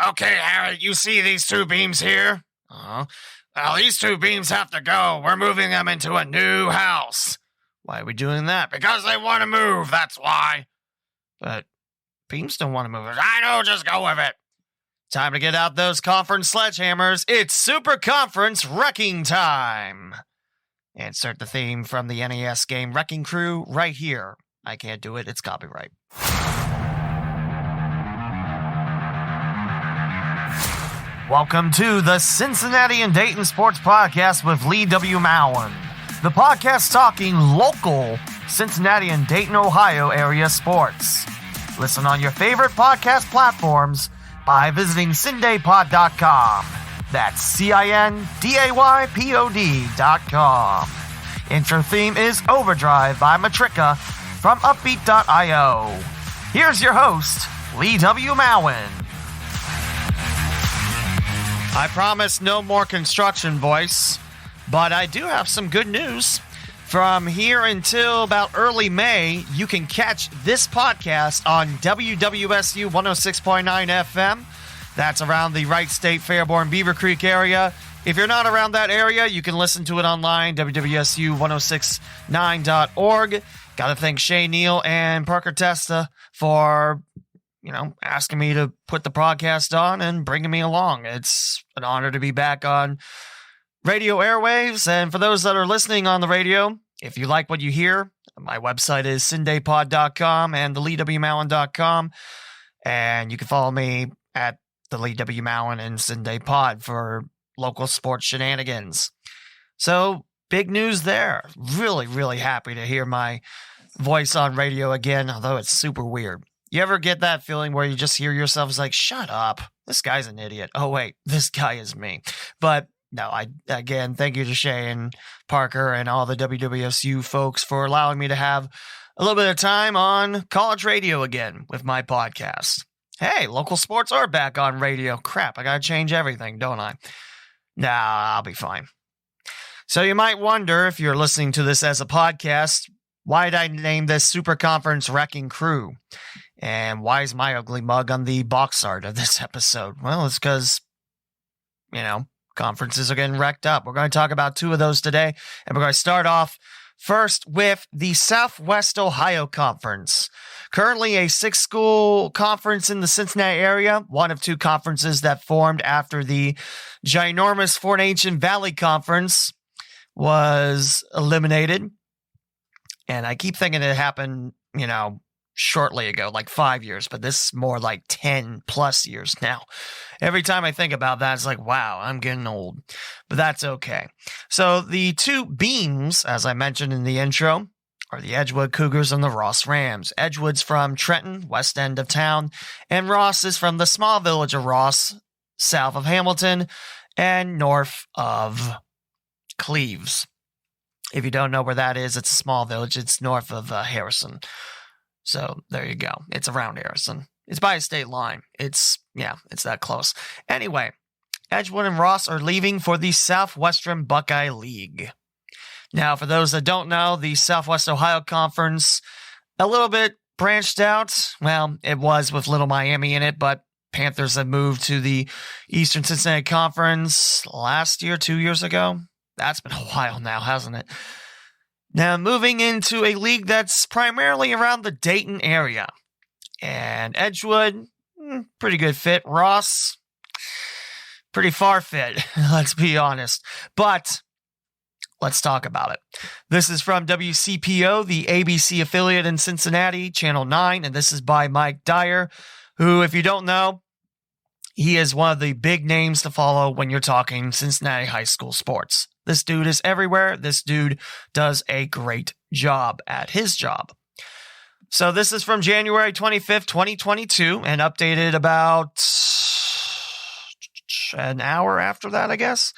Okay, Harry, you see these two beams here? Uh-huh. Well, these two beams have to go. We're moving them into a new house. Why are we doing that? Because they want to move, that's why. But beams don't want to move. I know, just go with it. Time to get out those conference sledgehammers. It's Super Conference Wrecking Time. Insert the theme from the NES game Wrecking Crew right here. I can't do it, it's copyright. Welcome to the Cincinnati and Dayton Sports Podcast with Lee W. Mowen. The podcast talking local Cincinnati and Dayton, Ohio area sports. Listen on your favorite podcast platforms by visiting cindaypod.com. That's CINDAYPOD.com. Intro theme is Overdrive by Matrika from Uppbeat.io. Here's your host, Lee W. Mowen. I promise no more construction voice, but I do have some good news. From here until about early May, you can catch this podcast on WWSU 106.9 FM. That's around the Wright State, Fairborn, Beaver Creek area. If you're not around that area, you can listen to it online, WWSU1069.org. Got to thank Shay Neal and Parker Testa for asking me to put the podcast on and bringing me along. It's an honor to be back on radio airwaves. And for those that are listening on the radio, if you like what you hear, my website is cindaypod.com and theleewmowen.com. And you can follow me at the Lee W. Mowen and Cinday Pod for local sports shenanigans. So big news there. Really, really happy to hear my voice on radio again, although it's super weird. You ever get that feeling where you just hear yourself as like, shut up, this guy's an idiot. Oh, wait, this guy is me. But no, again, thank you to Shay and Parker and all the WWSU folks for allowing me to have a little bit of time on college radio again with my podcast. Hey, local sports are back on radio. Crap, I gotta change everything, don't I? Nah, I'll be fine. So you might wonder, if you're listening to this as a podcast, why did I name this Super Conference Wrecking Crew? And why is my ugly mug on the box art of this episode? Well, it's because, conferences are getting wrecked up. We're going to talk about two of those today. And we're going to start off first with the Southwest Ohio Conference. Currently a 6-school conference in the Cincinnati area. One of two conferences that formed after the ginormous Fort Ancient Valley Conference was eliminated. And I keep thinking it happened, shortly ago, like 5 years, but this is more like 10 plus years now. Every time I think about that, it's like, wow, I'm getting old, but that's okay. So the two beams, as I mentioned in the intro, are the Edgewood Cougars and the Ross Rams. Edgewood's from Trenton, west end of town, and Ross is from the small village of Ross, south of Hamilton and north of Cleves. If you don't know where that is, it's a small village. It's north of Harrison. So there you go. It's around Harrison. It's by a state line. It's that close. Anyway, Edgewood and Ross are leaving for the Southwestern Buckeye League. Now, for those that don't know, the Southwest Ohio Conference, a little bit branched out. Well, it was with Little Miami in it, but Panthers have moved to the Eastern Cincinnati Conference last year, 2 years ago. That's been a while now, hasn't it? Now, moving into a league that's primarily around the Dayton area. And Edgewood, pretty good fit. Ross, pretty far fit, let's be honest. But let's talk about it. This is from WCPO, the ABC affiliate in Cincinnati, Channel 9, and this is by Mike Dyer, who, if you don't know, he is one of the big names to follow when you're talking Cincinnati high school sports. This dude is everywhere. This dude does a great job at his job. So this is from January 25th, 2022, and updated about an hour after that, I guess.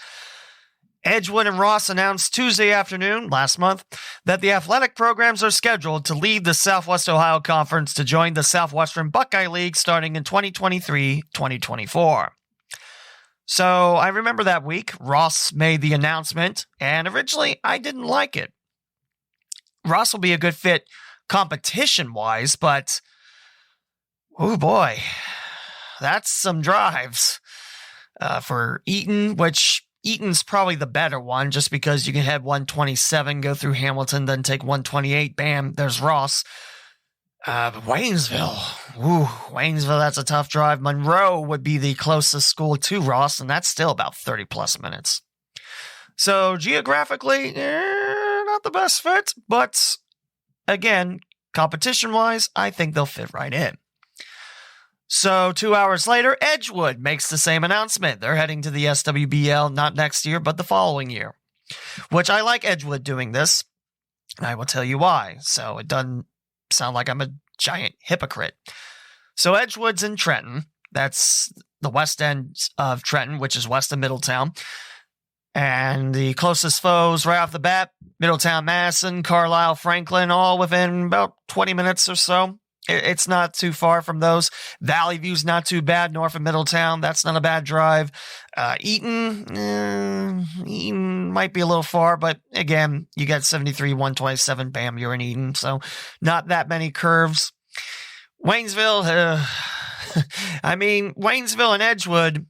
Edgewood and Ross announced Tuesday afternoon, last month, that the athletic programs are scheduled to leave the Southwest Ohio Conference to join the Southwestern Buckeye League starting in 2023-2024. So I remember that week, Ross made the announcement, and originally I didn't like it. Ross will be a good fit competition-wise, but oh boy, that's some drives for Eaton, which Eaton's probably the better one just because you can head 127, go through Hamilton, then take 128. Bam, there's Ross. Waynesville. Waynesville, that's a tough drive. Monroe would be the closest school to Ross, and that's still about 30 plus minutes. So geographically, not the best fit, but again, competition-wise, I think they'll fit right in. So 2 hours later, Edgewood makes the same announcement. They're heading to the SWBL not next year, but the following year, which I like Edgewood doing this, and I will tell you why. So it doesn't sound like I'm a giant hypocrite. So Edgewood's in Trenton. That's the west end of Trenton, which is west of Middletown. And the closest foes right off the bat, Middletown, Madison, Carlisle, Franklin, all within about 20 minutes or so. It's not too far from those. Valley View's not too bad, north of Middletown. That's not a bad drive. Eaton might be a little far, but again, you got 73, 127, bam, you're in Eaton. So not that many curves. Waynesville, Waynesville and Edgewood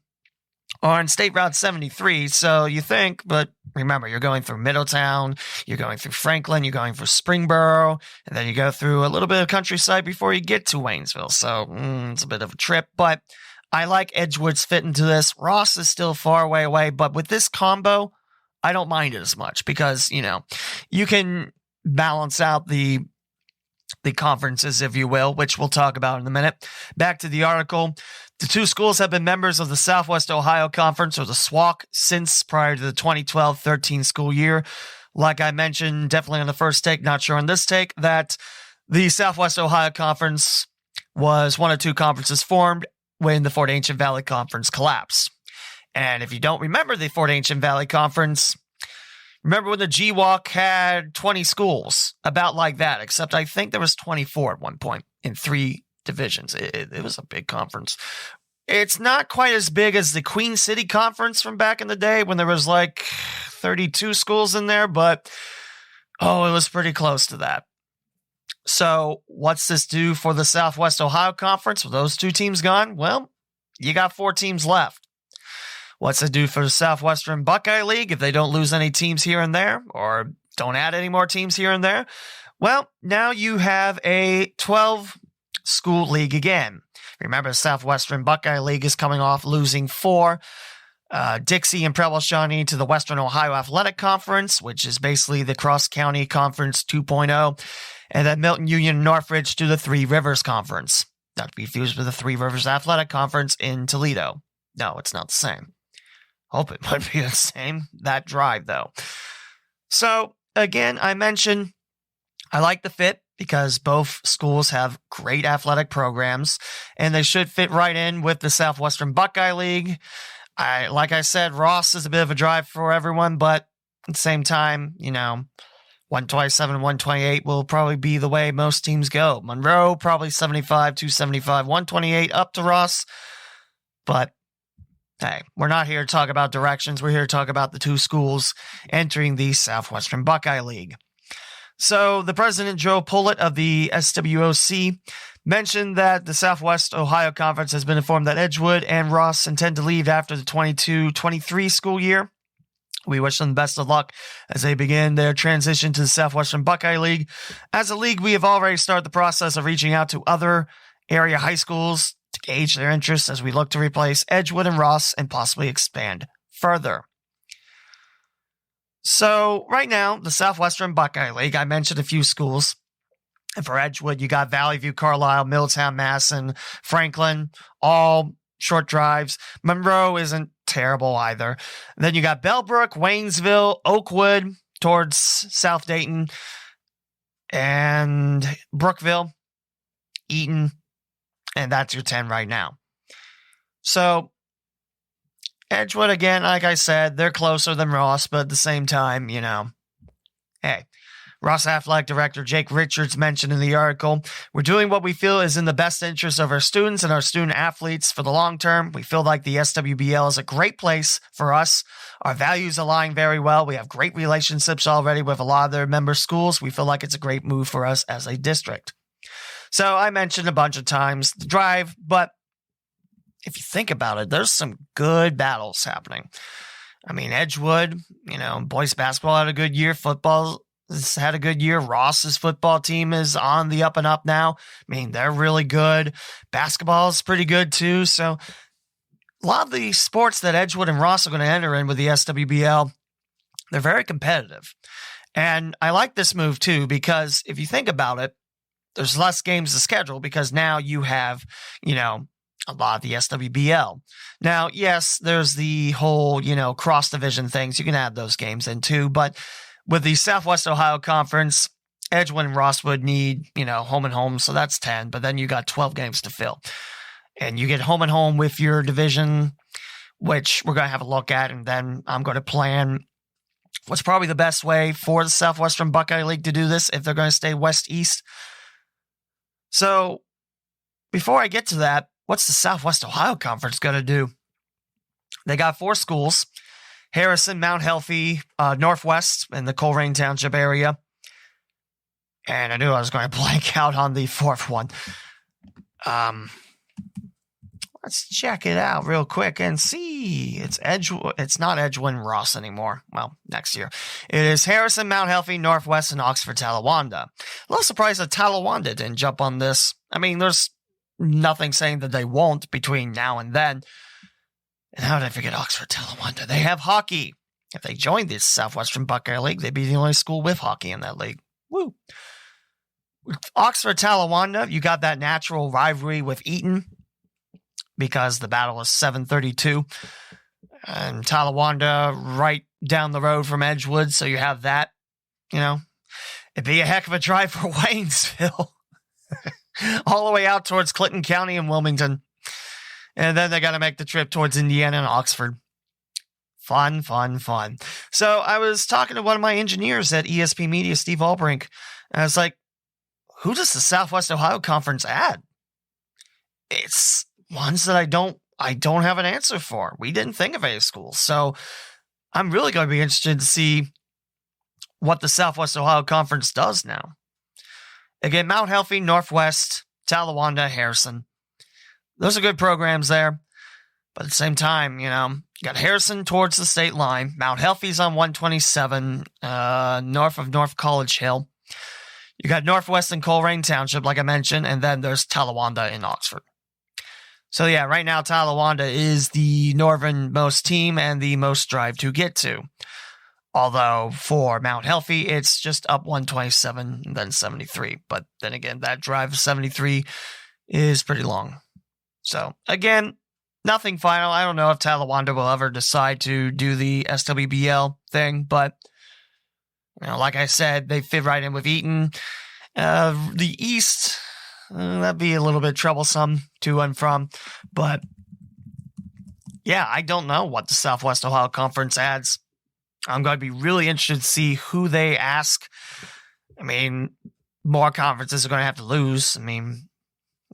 are on State Route 73, so you think, but remember, you're going through Middletown, you're going through Franklin, you're going through Springboro, and then you go through a little bit of countryside before you get to Waynesville, so it's a bit of a trip, but I like Edgewood's fit into this. Ross is still far away, but with this combo, I don't mind it as much because, you can balance out the conferences, if you will, which we'll talk about in a minute. Back to the article. The two schools have been members of the Southwest Ohio Conference, or the SWOC, since prior to the 2012-13 school year. Like I mentioned, definitely on the first take, not sure on this take, that the Southwest Ohio Conference was one of two conferences formed when the Fort Ancient Valley Conference collapsed. And if you don't remember the Fort Ancient Valley Conference, remember when the GWOC had 20 schools, about like that, except I think there was 24 at one point in 3 divisions. It was a big conference. It's not quite as big as the Queen City Conference from back in the day when there was like 32 schools in there, but it was pretty close to that. So what's this do for the Southwest Ohio Conference? With those 2 teams gone, well, you got 4 teams left. What's it do for the Southwestern Buckeye League if they don't lose any teams here and there, or don't add any more teams here and there? Well, now you have a 12-school league again. Remember, the Southwestern Buckeye League is coming off losing 4. Dixie and Preble Shawnee to the Western Ohio Athletic Conference, which is basically the Cross-County Conference 2.0, and then Milton Union and Northridge to the Three Rivers Conference. Not to be confused with the Three Rivers Athletic Conference in Toledo. No, it's not the same. Hope it might be the same. That drive, though. So, again, I mentioned I like the fit because both schools have great athletic programs, and they should fit right in with the Southwestern Buckeye League. Like I said, Ross is a bit of a drive for everyone, but at the same time, 127 and 128 will probably be the way most teams go. Monroe, probably 75, 275, 128 up to Ross. But hey, we're not here to talk about directions. We're here to talk about the 2 schools entering the Southwestern Buckeye League. So the president, Joe Pullett of the SWOC, mentioned that the Southwest Ohio Conference has been informed that Edgewood and Ross intend to leave after the 22-23 school year. We wish them the best of luck as they begin their transition to the Southwestern Buckeye League. As a league, we have already started the process of reaching out to other area high schools to gauge their interest as we look to replace Edgewood and Ross and possibly expand further. So right now, the Southwestern Buckeye League, I mentioned a few schools. And for Edgewood, you got Valley View, Carlisle, Middletown, Madison, Franklin, all short drives. Monroe isn't terrible either. And then you got Bellbrook, Waynesville, Oakwood towards South Dayton, and Brookville, Eaton, and that's your 10 right now. So Edgewood, again, like I said, they're closer than Ross, but at the same time, hey, Ross Athletic Director Jake Richards mentioned in the article, we're doing what we feel is in the best interest of our students and our student athletes for the long term. We feel like the SWBL is a great place for us. Our values align very well. We have great relationships already with a lot of their member schools. We feel like it's a great move for us as a district. So I mentioned a bunch of times the drive, but if you think about it, there's some good battles happening. I mean, Edgewood, boys basketball had a good year. Football has had a good year. Ross's football team is on the up and up now. I mean, they're really good. Basketball is pretty good too. So a lot of the sports that Edgewood and Ross are going to enter in with the SWBL, they're very competitive. And I like this move too, because if you think about it, there's less games to schedule because now you have, a lot of the SWBL. Now, yes, there's the whole, cross-division things. You can add those games in too. But with the Southwest Ohio Conference, Edgewood and Ross would need, home and home. So that's 10. But then you got 12 games to fill. And you get home and home with your division, which we're going to have a look at. And then I'm going to plan what's probably the best way for the Southwestern Buckeye League to do this if they're going to stay West-East. So before I get to that, what's the Southwest Ohio Conference going to do? They got 4 schools: Harrison, Mount Healthy, Northwest in the Colerain Township area. And I knew I was going to blank out on the 4th one. Let's check it out real quick and see. It's Edgewood. It's not Edgewood and Ross anymore. Well, next year. It is Harrison, Mount Healthy, Northwest, and Oxford, Talawanda. A little surprised that Talawanda didn't jump on this. I mean, there's nothing saying that they won't between now and then. And how did I forget Oxford, Talawanda? They have hockey. If they joined this Southwestern Buckeye League, they'd be the only school with hockey in that league. Woo! Oxford, Talawanda, you got that natural rivalry with Eaton, because the battle is 7:32, and Talawanda right down the road from Edgewood, so you have that, It'd be a heck of a drive for Waynesville, all the way out towards Clinton County and Wilmington, and then they got to make the trip towards Indiana and Oxford. Fun. So I was talking to one of my engineers at ESP Media, Steve Albrink, and I was like, who does the Southwest Ohio Conference add? It's ones that I don't have an answer for. We didn't think of any schools. So I'm really going to be interested to see what the Southwest Ohio Conference does now. Again, Mount Healthy, Northwest, Talawanda, Harrison. Those are good programs there. But at the same time, you got Harrison towards the state line. Mount Healthy's on 127, north of North College Hill. You got Northwest and Colerain Township, like I mentioned, and then there's Talawanda in Oxford. So yeah, right now Talawanda is the northernmost team and the most drive to get to. Although for Mount Healthy, it's just up 127 and then 73. But then again, that drive of 73 is pretty long. So again, nothing final. I don't know if Talawanda will ever decide to do the SWBL thing, but like I said, they fit right in with Eaton. The East, that'd be a little bit troublesome to and from. But yeah, I don't know what the Southwest Ohio Conference adds. I'm going to be really interested to see who they ask. I mean, more conferences are going to have to lose. I mean,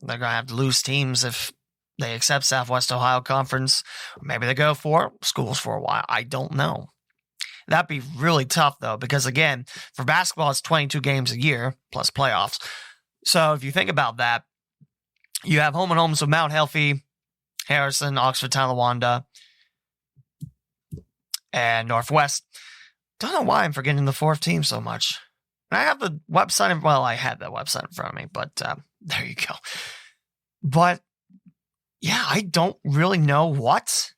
they're going to have to lose teams if they accept Southwest Ohio Conference. Maybe they go for schools for a while. I don't know. That'd be really tough, though, because, again, for basketball, it's 22 games a year plus playoffs. So if you think about that, you have home and homes with Mount Healthy, Harrison, Oxford, Talawanda, and Northwest. Don't know why I'm forgetting the 4th team so much. I have the website. Well, I had the website in front of me, but there you go. But yeah, I don't really know what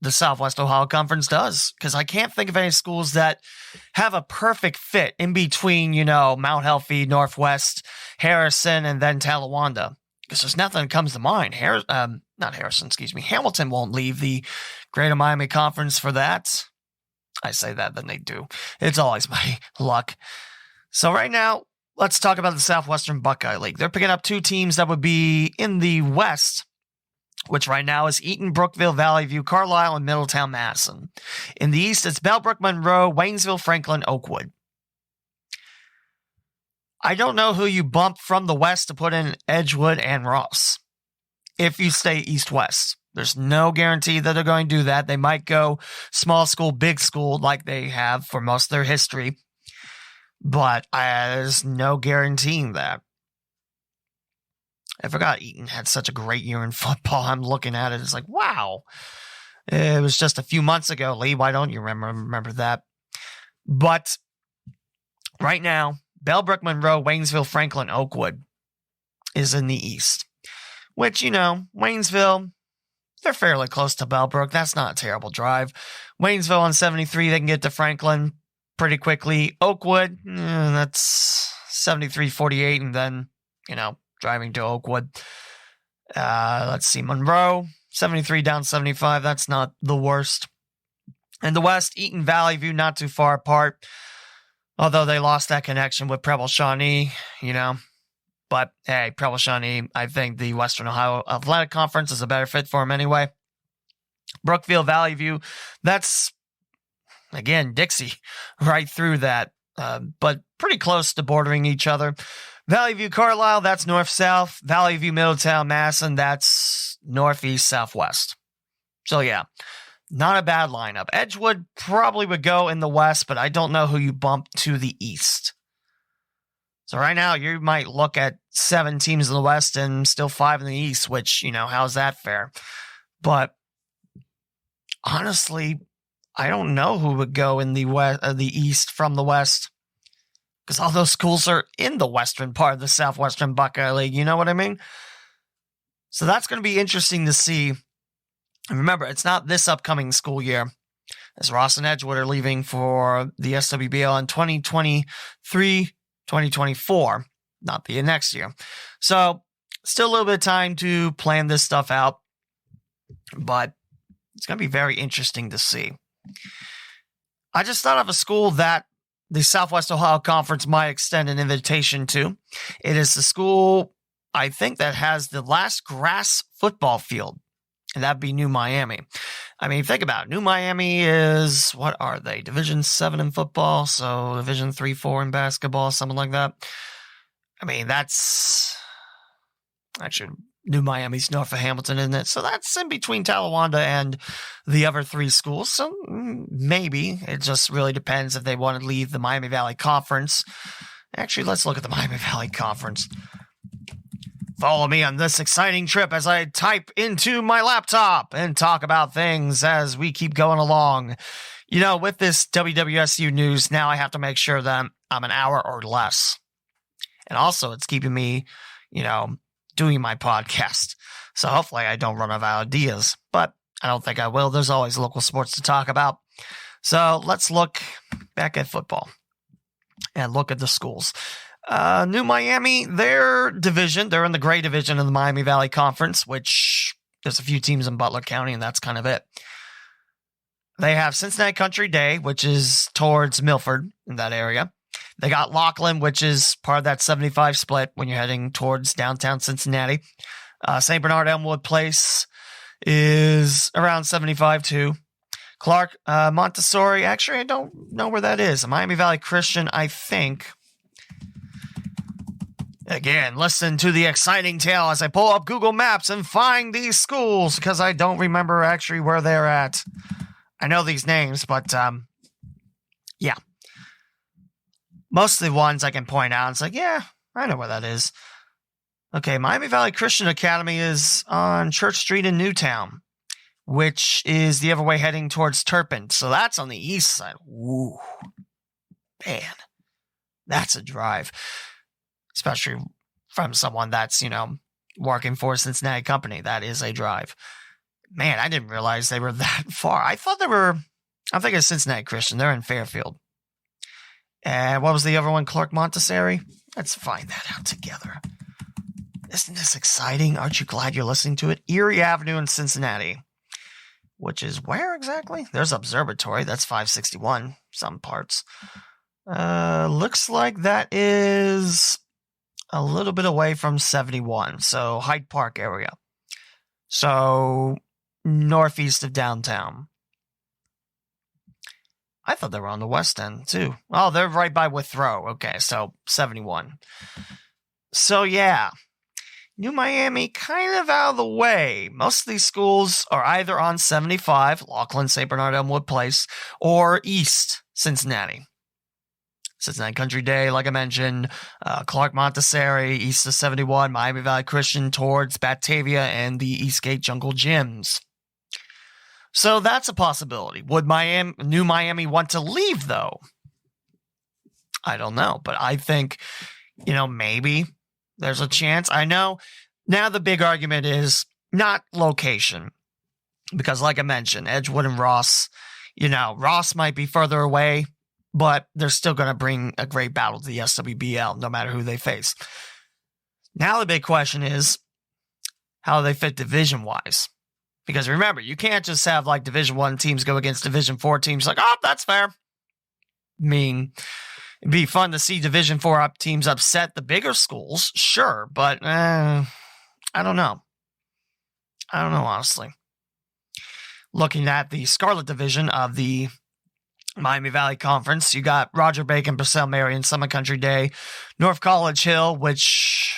the Southwest Ohio Conference does, because I can't think of any schools that have a perfect fit in between, Mount Healthy, Northwest, Harrison, and then Talawanda. Because there's nothing that comes to mind. Hamilton won't leave the Greater Miami Conference for that. I say that, then they do. It's always my luck. So right now, let's talk about the Southwestern Buckeye League. They're picking up 2 teams that would be in the West, which right now is Eaton, Brookville, Valley View, Carlisle, and Middletown, Madison. In the East, it's Bellbrook, Monroe, Waynesville, Franklin, Oakwood. I don't know who you bump from the West to put in Edgewood and Ross if you stay East-West. There's no guarantee that they're going to do that. They might go small school, big school like they have for most of their history, but there's no guaranteeing that. I forgot Eaton had such a great year in football. I'm looking at it. It's like, wow. It was just a few months ago, Lee. Why don't you remember that? But right now, Bellbrook, Monroe, Waynesville, Franklin, Oakwood is in the East. Which, Waynesville, they're fairly close to Bellbrook. That's not a terrible drive. Waynesville on 73, they can get to Franklin pretty quickly. Oakwood, that's 73-48, and then, driving to Oakwood. Let's see, Monroe, 73 down 75. That's not the worst. In the West, Eaton, Valley View, not too far apart. Although they lost that connection with Preble-Shawnee, But, hey, Preble-Shawnee, I think the Western Ohio Athletic Conference is a better fit for them anyway. Brookfield, Valley View, that's, again, Dixie, right through that. But pretty close to bordering each other. Valley View, Carlisle, that's north-south. Valley View, Middletown, Masson, that's northeast-southwest. So, yeah, not a bad lineup. Edgewood probably would go in the west, but I don't know who you bump to the east. So right now, you might look at 7 teams in the west and still 5 in the east, which, how's that fair? But honestly, I don't know who would go in the east from the west, because all those schools are in the western part of the Southwestern Buckeye League. You know what I mean? So that's going to be interesting to see. And remember, it's not this upcoming school year, as Ross and Edgewood are leaving for the SWBL in 2023-2024, not the next year. So still a little bit of time to plan this stuff out, but it's going to be very interesting to see. I just thought of a school that the Southwest Ohio Conference might extend an invitation to. It is the school, I think, that has the last grass football field, and that'd be New Miami. I mean, think about it. New Miami is, what are they? Division 7 in football, so Division 3-4 in basketball, something like that. I mean, that's actually New Miami's north of Hamilton, isn't it? So that's in between Talawanda and the other 3 schools. So maybe it just really depends if they want to leave the Miami Valley Conference. Actually, let's look at the Miami Valley Conference. Follow me on this exciting trip as I type into my laptop and talk about things as we keep going along. With this WWSU news, now I have to make sure that I'm an hour or less. And also, it's keeping me, doing my podcast. So hopefully I don't run out of ideas, but I don't think I will. There's always local sports to talk about. So let's look back at football and look at the schools. New Miami, their division, they're in the gray division of the Miami Valley Conference, which there's a few teams in Butler County, and that's kind of it. They have Cincinnati Country Day, which is towards Milford in that area. They got Laughlin, which is part of that 75 split when you're heading towards downtown Cincinnati. St. Bernard Elmwood Place is around 75 too. Clark, Montessori, actually, I don't know where that is. Miami Valley Christian, I think. Again, listen to the exciting tale as I pull up Google Maps and find these schools, because I don't remember actually where they're at. I know these names, but yeah. Most of the ones I can point out, it's like, yeah, I know where that is. Okay, Miami Valley Christian Academy is on Church Street in Newtown, which is the other way heading towards Turpin. So that's on the east side. Ooh, man, that's a drive. Especially from someone that's, working for a Cincinnati company. That is a drive. Man, I didn't realize they were that far. I'm thinking of Cincinnati Christian. They're in Fairfield. And what was the other one? Clark Montessori? Let's find that out together. Isn't this exciting? Aren't you glad you're listening to it? Erie Avenue in Cincinnati. Which is where exactly? There's Observatory. That's 561. Some parts. Looks like that is a little bit away from 71. So Hyde Park area. So northeast of downtown. I thought they were on the west end, too. Oh, they're right by Withrow. Okay, so 71. So, yeah. New Miami, kind of out of the way. Most of these schools are either on 75, Laughlin, St. Bernard, Elmwood Place, or east Cincinnati. Cincinnati Country Day, like I mentioned, Clark Montessori, East of 71, Miami Valley Christian towards Batavia, and the Eastgate Jungle Gyms. So that's a possibility. Would New Miami want to leave, though? I don't know, but I think, maybe there's a chance. I know now the big argument is not location, because like I mentioned, Edgewood and Ross, Ross might be further away, but they're still going to bring a great battle to the SWBL, no matter who they face. Now the big question is, how do they fit division-wise? Because remember, you can't just have like Division I teams go against Division IV teams like, oh, that's fair. I mean, it'd be fun to see Division IV teams upset the bigger schools, sure, but I don't know. I don't know, honestly. Looking at the Scarlet Division of the Miami Valley Conference, you got Roger Bacon, Purcell, Marion, Summit Country Day, North College Hill, which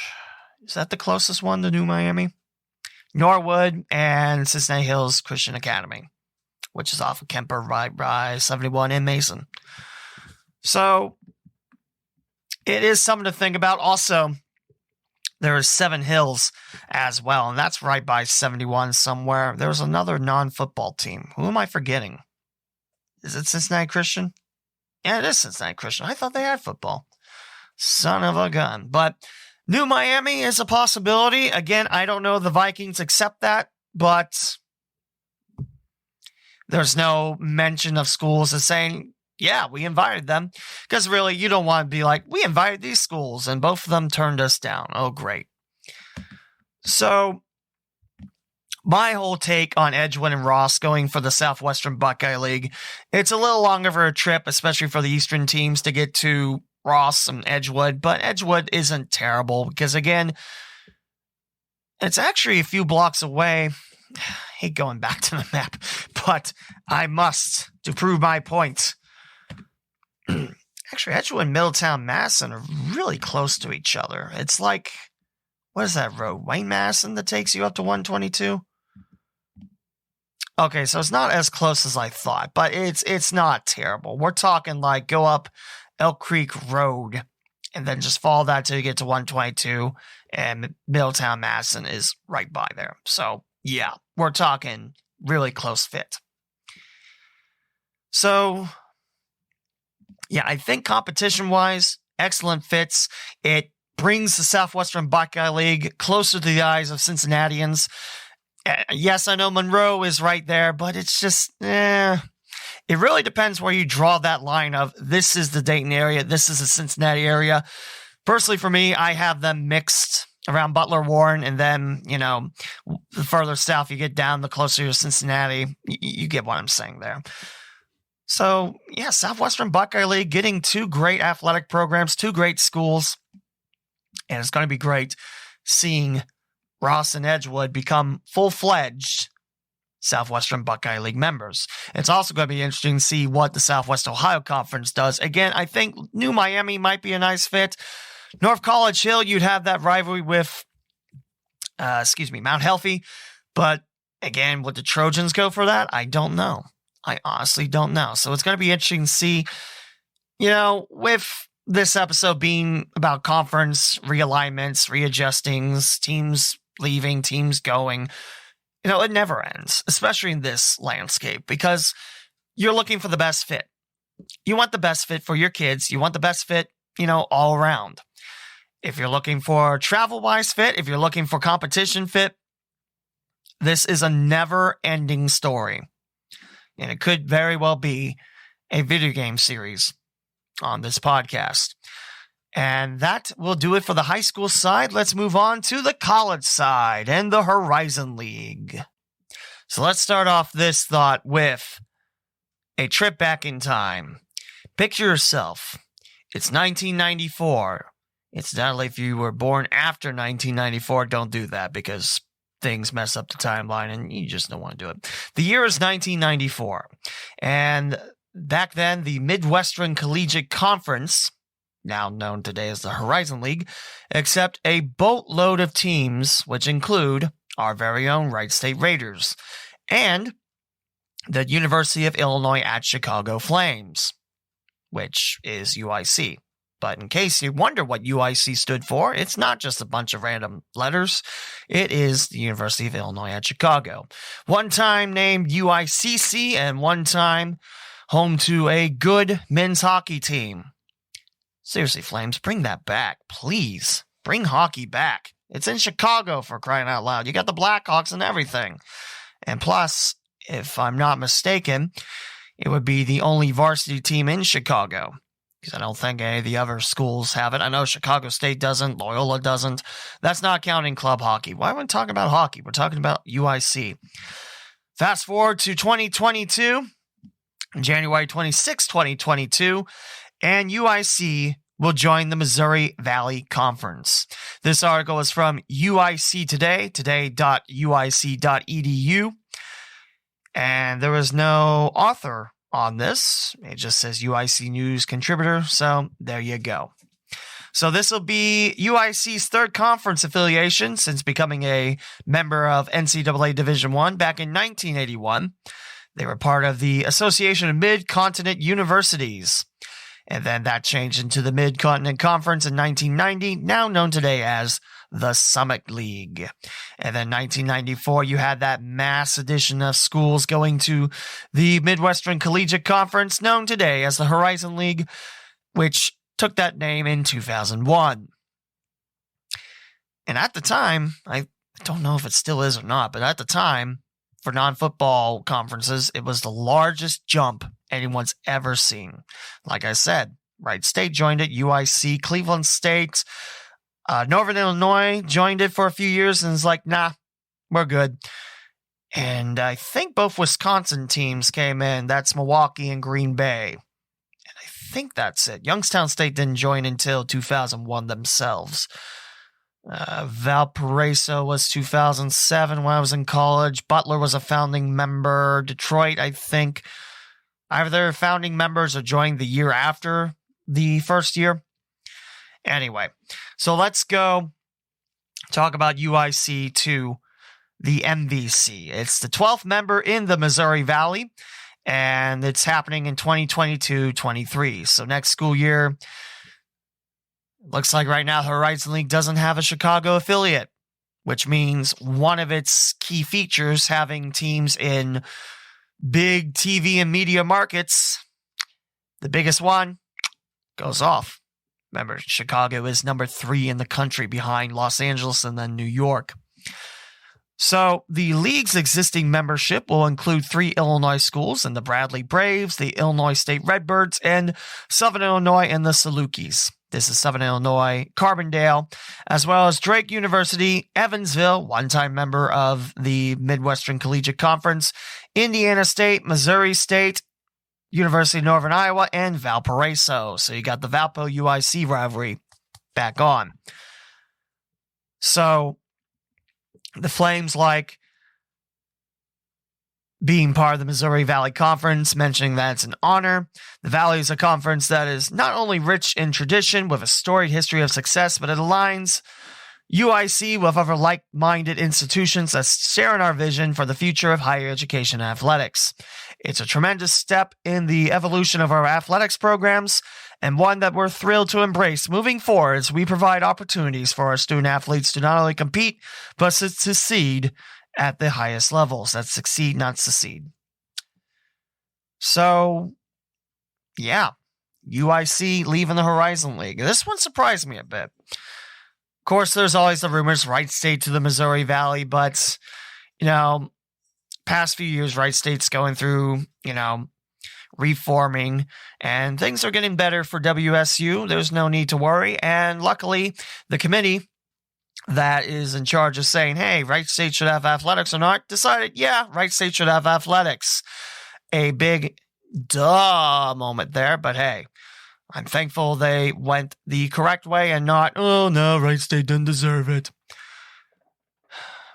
is that the closest one to New Miami? Norwood, and Cincinnati Hills Christian Academy, which is off of Kemper, right by 71 in Mason. So it is something to think about. Also, there is Seven Hills as well, and that's right by 71 somewhere. There's another non-football team. Who am I forgetting? Is it Cincinnati Christian? Yeah, it is Cincinnati Christian. I thought they had football. Son of a gun. But New Miami is a possibility. Again, I don't know if the Vikings accept that, but there's no mention of schools as saying, yeah, we invited them. Because really, you don't want to be like, we invited these schools, and both of them turned us down. Oh, great. So my whole take on Edgewood and Ross going for the Southwestern Buckeye League, it's a little longer of a trip, especially for the Eastern teams, to get to Ross and Edgewood, but Edgewood isn't terrible because, again, it's actually a few blocks away. I hate going back to the map, but I must to prove my point. Actually, Edgewood and Middletown Masson are really close to each other. It's like, what is that road? Wayne Masson that takes you up to 122? Okay, so it's not as close as I thought, but it's not terrible. We're talking like go up Elk Creek Road and then just follow that till you get to 122, and Middletown Masson is right by there. So yeah, we're talking really close fit. So yeah, I think competition-wise, excellent fits. It brings the Southwestern Buckeye League closer to the eyes of Cincinnatians. Yes, I know Monroe is right there, but it's just, it really depends where you draw that line of this is the Dayton area, this is the Cincinnati area. Personally, for me, I have them mixed around Butler, Warren, and then, the further south you get down, the closer to Cincinnati. You get what I'm saying there. So, yeah, Southwestern Buckeye League getting two great athletic programs, two great schools, and it's going to be great seeing Ross and Edgewood become full-fledged Southwestern Buckeye League members. It's also going to be interesting to see what the Southwest Ohio Conference does. Again, I think New Miami might be a nice fit. North College Hill, you'd have that rivalry with, Mount Healthy. But again, would the Trojans go for that? I don't know. I honestly don't know. So it's going to be interesting to see, with this episode being about conference realignments, readjustings, teams leaving, teams going, it never ends, especially in this landscape, because you're looking for the best fit. You want the best fit for your kids. You want the best fit, all around. If you're looking for travel-wise fit, if you're looking for competition fit, this is a never-ending story. And it could very well be a video game series on this podcast. And that will do it for the high school side. Let's move on to the college side and the Horizon League. So let's start off this thought with a trip back in time. Picture yourself. It's 1994. Incidentally, if you were born after 1994, don't do that because things mess up the timeline and you just don't want to do it. The year is 1994. And back then, the Midwestern Collegiate Conference, now known today as the Horizon League, accept a boatload of teams, which include our very own Wright State Raiders and the University of Illinois at Chicago Flames. which is UIC. But in case you wonder what UIC stood for, it's not just a bunch of random letters. It is the University of Illinois at Chicago. One time named UICC and one time home to a good men's hockey team. Seriously, Flames, bring that back, please. Bring hockey back. It's in Chicago, for crying out loud. You got the Blackhawks and everything. And plus, if I'm not mistaken, it would be the only varsity team in Chicago. Because I don't think any of the other schools have it. I know Chicago State doesn't. Loyola doesn't. That's not counting club hockey. Why are we talking about hockey? We're talking about UIC. Fast forward to 2022, January 26, 2022, and UIC will join the Missouri Valley Conference. This article is from UIC Today, today.uic.edu, and there is no author on this. It just says UIC News contributor, so there you go. So this will be UIC's third conference affiliation since becoming a member of NCAA Division I back in 1981. They were part of the Association of Mid-Continent Universities, and then that changed into the Mid-Continent Conference in 1990, now known today as the Summit League. And then 1994, you had that mass addition of schools going to the Midwestern Collegiate Conference, known today as the Horizon League, which took that name in 2001. And at the time, I don't know if it still is or not, but at the time, for non-football conferences, it was the largest jump anyone's ever seen. Like I said, Wright State joined it, UIC, Cleveland State, Northern Illinois joined it for a few years and is like, nah, we're good. And I think both Wisconsin teams came in. That's Milwaukee and Green Bay. And I think that's it. Youngstown State didn't join until 2001 themselves. Valparaiso was 2007 when I was in college. Butler was a founding member. Detroit, I think, either they're founding members or joined the year after the first year. Anyway, so let's go talk about UIC to the MVC. It's the 12th member in the Missouri Valley, and it's happening in 2022-23. So next school year, looks like right now the Horizon League doesn't have a Chicago affiliate, which means one of its key features, having teams in big TV and media markets, the biggest one, goes off. Remember, Chicago is number 3 in the country behind Los Angeles and then New York. So the league's existing membership will include 3 Illinois schools in the Bradley Braves, the Illinois State Redbirds, and Southern Illinois and the Salukis. This is Southern Illinois, Carbondale, as well as Drake University, Evansville, one-time member of the Midwestern Collegiate Conference, Indiana State, Missouri State, University of Northern Iowa, and Valparaiso. So you got the Valpo-UIC rivalry back on. So the Flames like being part of the Missouri Valley Conference, mentioning that it's an honor. The Valley is a conference that is not only rich in tradition with a storied history of success, but it aligns UIC with other like-minded institutions that share in our vision for the future of higher education and athletics. It's a tremendous step in the evolution of our athletics programs, and one that we're thrilled to embrace moving forward as we provide opportunities for our student athletes to not only compete, but to succeed at the highest levels. That's succeed, not secede. So, yeah, UIC leaving the Horizon League. This one surprised me a bit. Of course, there's always the rumors, Wright State to the Missouri Valley, but, past few years, Wright State's going through, reforming, and things are getting better for WSU. There's no need to worry, and luckily, the committee that is in charge of saying, hey, Wright State should have athletics or not, decided, yeah, Wright State should have athletics. A big duh moment there, but hey, I'm thankful they went the correct way and not, oh no, Wright State didn't deserve it.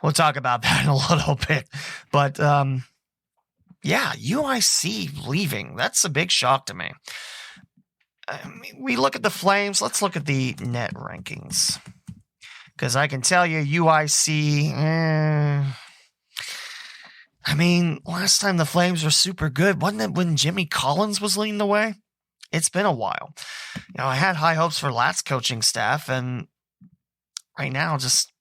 We'll talk about that in a little bit. But, yeah, UIC leaving. That's a big shock to me. We look at the Flames. Let's look at the net rankings. Because I can tell you, UIC, last time the Flames were super good, wasn't it when Jimmy Collins was leading the way? It's been a while. I had high hopes for Lat's coaching staff, and right now, just,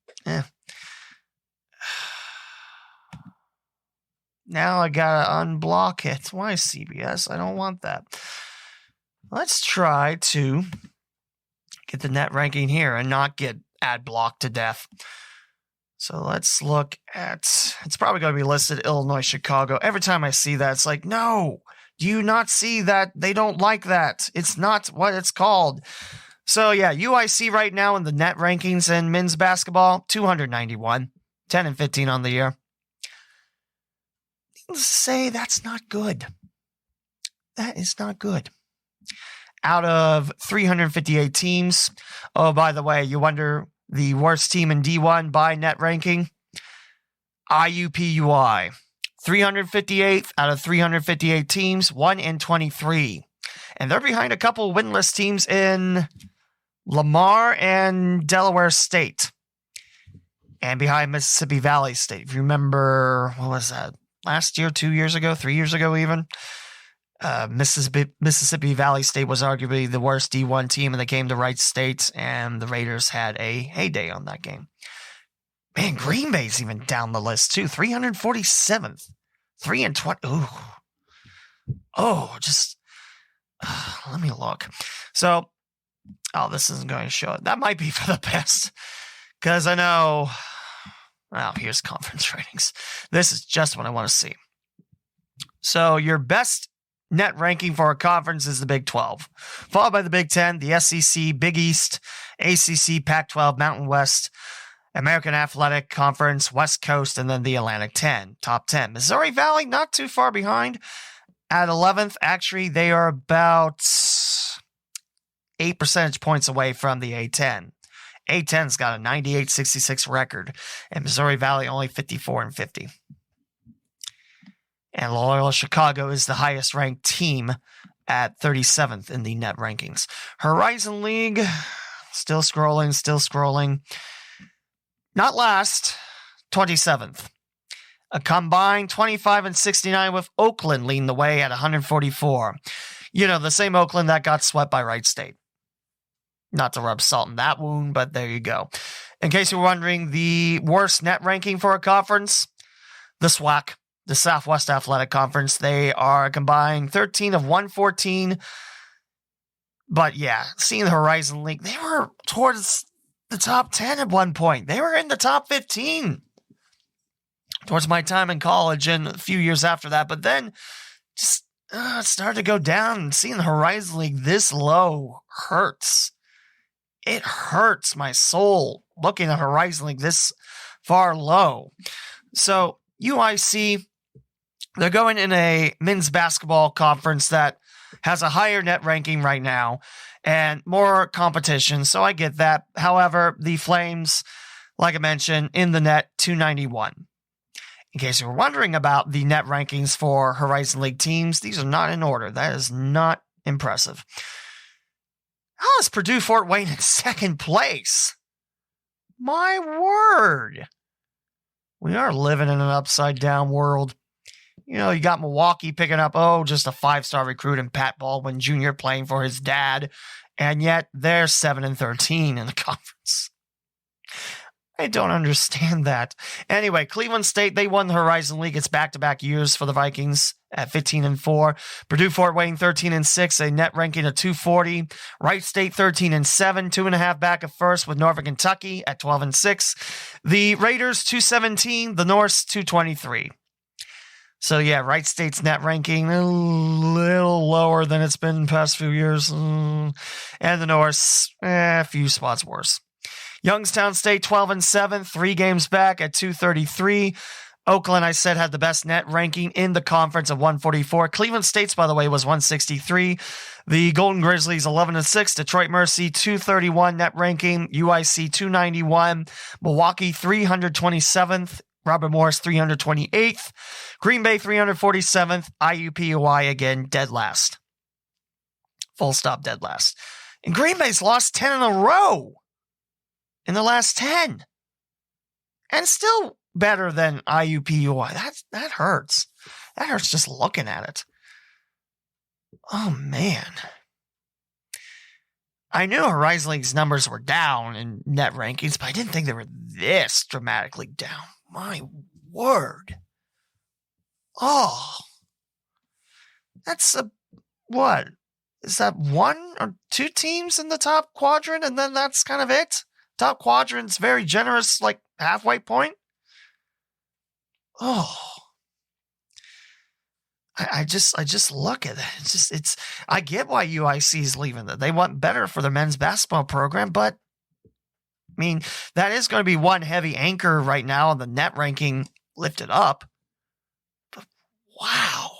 Now I gotta unblock it. Why CBS? I don't want that. Let's try to get the net ranking here and not get ad blocked to death. So let's look at, it's probably going to be listed Illinois, Chicago. Every time I see that, it's like, no, do you not see that? They don't like that. It's not what it's called. So yeah, UIC right now in the net rankings in men's basketball, 291, 10-15 on the year. Say that's not good. That is not good. Out of 358 teams, oh, by the way, you wonder the worst team in D1 by net ranking? IUPUI. 358th out of 358 teams, 1-23. And they're behind a couple winless teams in Lamar and Delaware State. And behind Mississippi Valley State. If you remember, what was that? Last year, 2 years ago, 3 years ago even. Mississippi Valley State was arguably the worst D1 team, and they came to Wright State, and the Raiders had a heyday on that game. Man, Green Bay's even down the list, too. 347th. 3-20. Ooh. Oh, just... let me look. So, this isn't going to show it. That might be for the best. Because I know... Well, here's conference ratings. This is just what I want to see. So your best net ranking for a conference is the Big 12, followed by the Big 10, the SEC, Big East, ACC, Pac-12, Mountain West, American Athletic Conference, West Coast, and then the Atlantic 10, top 10. Missouri Valley, not too far behind. At 11th, actually, they are about 8 percentage points away from the A10. A10's got a 98-66 record, and Missouri Valley only 54-50. And Loyola Chicago is the highest ranked team at 37th in the net rankings. Horizon League, still scrolling. Not last, 27th. A combined 25-69 with Oakland leading the way at 144. The same Oakland that got swept by Wright State. Not to rub salt in that wound, but there you go. In case you're wondering, the worst net ranking for a conference, the SWAC, the Southwest Athletic Conference, they are combined 13 of 114. But yeah, seeing the Horizon League, they were towards the top 10 at one point. They were in the top 15 towards my time in college and a few years after that. But then just it started to go down, and seeing the Horizon League this low hurts. It hurts my soul looking at Horizon League this far low. So UIC, they're going in a men's basketball conference that has a higher net ranking right now and more competition. So I get that. However, the Flames, like I mentioned, in the net 291. In case you were wondering about the net rankings for Horizon League teams, these are not in order. That is not impressive. How is Purdue Fort Wayne in second place? My word. We are living in an upside down world. You got Milwaukee picking up, just a 5-star recruit in Pat Baldwin Jr. playing for his dad. And yet they're 7-13 in the conference. I don't understand that. Anyway, Cleveland State, they won the Horizon League. It's back-to-back years for the Vikings at 15-4. Purdue Fort Wayne 13-6, a net ranking of 240. Wright State 13-7, 2.5 back of first with Northern Kentucky at 12-6. The Raiders 217, the Norse 223. So yeah, Wright State's net ranking a little lower than it's been the past few years. And the Norse, a few spots worse. Youngstown State 12-7, 3 games back at 233. Oakland, I said, had the best net ranking in the conference of 144. Cleveland State's, by the way, was 163. The Golden Grizzlies 11-6. Detroit Mercy 231 net ranking. UIC 291. Milwaukee 327th. Robert Morris 328th. Green Bay 347th. IUPUI again dead last. Full stop, dead last. And Green Bay's lost 10 in a row. In the last 10. And still better than IUPUI. That hurts. That hurts just looking at it. Oh, man. I knew Horizon League's numbers were down in net rankings, but I didn't think they were this dramatically down. My word. Oh, that's what? Is that one or two teams in the top quadrant, and then that's kind of it? Top quadrant's very generous, like halfway point. Oh, I just look at it. I get why UIC is leaving. They want better for their men's basketball program, but I mean, that is going to be one heavy anchor right now on the net ranking lifted up. But wow.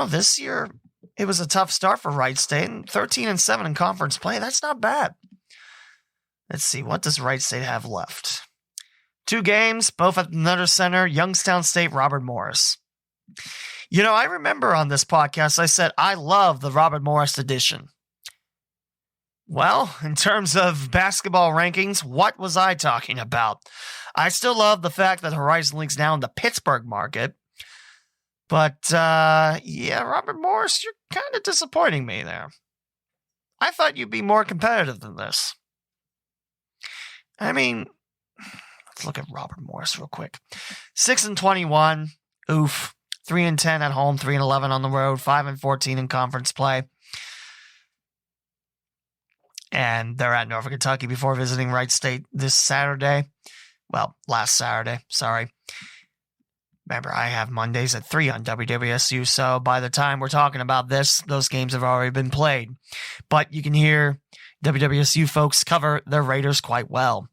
This year it was a tough start for Wright State, and 13-7 in conference play. That's not bad. Let's see, what does Wright State have left? 2 games, both at the Nutter Center, Youngstown State, Robert Morris. I remember on this podcast, I said, I love the Robert Morris edition. Well, in terms of basketball rankings, what was I talking about? I still love the fact that Horizon League's now in the Pittsburgh market. But, Robert Morris, you're kind of disappointing me there. I thought you'd be more competitive than this. I mean, let's look at Robert Morris real quick. 6-21, oof. 3-10 at home, 3-11 on the road, 5-14 in conference play. And they're at Norfolk, Kentucky before visiting Wright State this Saturday. Well, last Saturday, sorry. Remember, I have Mondays at 3 on WWSU, so by the time we're talking about this, those games have already been played. But you can hear WWSU folks cover their Raiders quite well.